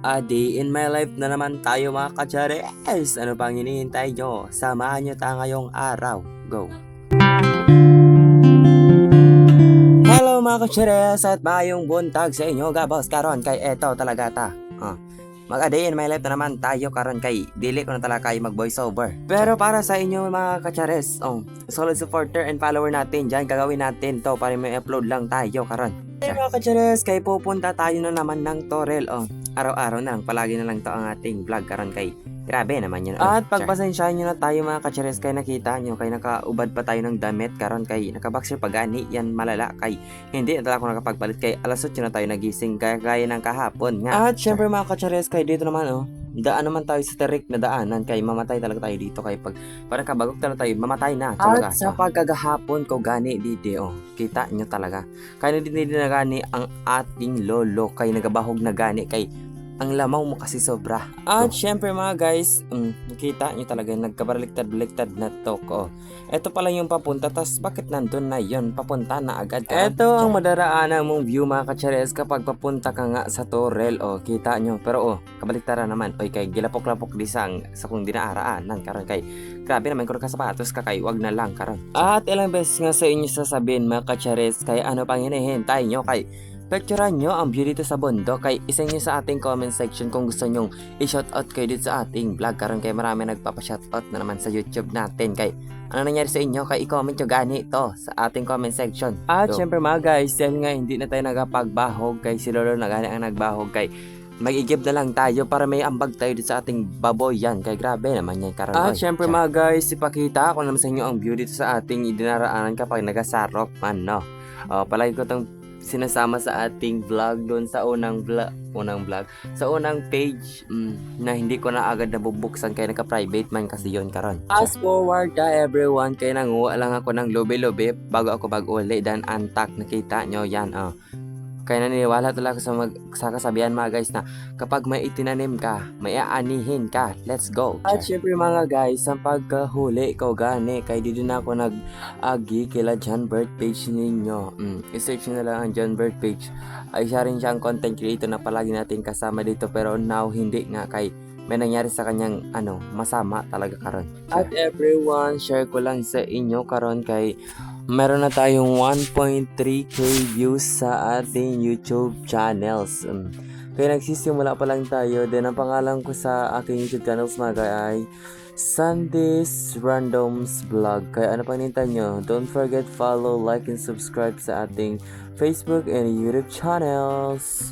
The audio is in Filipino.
Day in my life na naman tayo mga kachares. Ano pang hinihintay nyo? Samahan nyo tayo ngayong araw. Go! Hello mga kachares at mayong buntag sa inyo gabos karon kay eto talaga ta. Mag-a day in my life na naman tayo karon kay dili ko na talaga kayo mag voice over. Pero para sa inyo mga kachares, solid supporter and follower natin dyan, gagawin natin to para may upload lang tayo karon. Hey mga kachares, kay pupunta tayo na naman ng Torel. Araw-araw na lang, palagi na lang to ang ating vlog karon kay grabe naman yun. At pagpasensyahan nyo na tayo mga kachares kay nakita nyo kay nakaubad pa tayo ng damit karon kay nakaboxer pagani yan malala kay hindi na talaga ako nakapagpalit kay alas 8 na tayo nagising gaya ng kahapon nga. At syempre mga kachares kay dito naman daan naman tayo sa terik na daanan kay mamatay talaga tayo dito kay pag parang kabagok talaga tayo mamatay na talaga. At sa pagkagahapon ko gani dito kita nyo talaga kay hindi na gani ang ating lolo kay nagabahog na gani kay ang lamaw mo kasi sobra. At syempre mga guys, nakita nyo talaga nagkabaliktad-baliktad na to ko. Ito pala yung papunta, tas bakit nandun na yon papunta na agad ka? Ito ang madaraanan mong view mga kachares kapag papunta ka nga sa Torel. Kita nyo. Pero kabaliktaran naman. Kay gilapok-lapok di sa kung dinaaraanan karon kay grabe naman kung kasapatos ka kay wag na lang karon. At ilang beses nga sa inyo sasabihin mga kachares kay ano pang hinihintay nyo kay picturean nyo ang view dito sa bundok kay isa nyo sa ating comment section kung gusto nyong i-shoutout kayo dito sa ating vlog karon kay marami nagpapa-shoutout na naman sa YouTube natin kay ano nangyari sa inyo kay i-comment nyo gani ito sa ating comment section. At syempre mga guys dahil nga hindi na tayo nagapagbahog kay si Lolo na gani ang nagbahog kay mag-igib na lang tayo para may ambag tayo dito sa ating baboy yan kay grabe naman yan karon. At syempre mga guys ipakita ko naman sa inyo ang view dito sa ating idinaraanan kapag nagasarok man no. Palagi ko tong sinasama sa ating vlog doon sa unang page na hindi ko na agad nabubuksan kaya naka-private man kasi yon karon. Fast forward everyone kaya nanguha lang ako ng lobe-lobe bago ako mag-uli dan antak nakita nyo yan kaya naniniwala talaga sa kasabihan mga guys na kapag may itinanim ka, may aanihin ka. Let's go! At syempre mga guys, ang pagkahuli ko gani, kay dito na ako nag-agi kila John Bird page ninyo. I-search nyo na lang ang John Bird page. Ay siya rin siyang content creator na palagi natin kasama dito pero now hindi nga kay may nangyari sa kanyang masama talaga karon. At everyone, share ko lang sa inyo karon kay meron na tayong 1.3k views sa ating YouTube channels. Kaya nagsisimula pa lang tayo. Then ang pangalan ko sa aking YouTube channels mga ay Sunday's Randoms Vlog. Kaya ano pang nintay nyo? Don't forget follow, like, and subscribe sa ating Facebook and YouTube channels.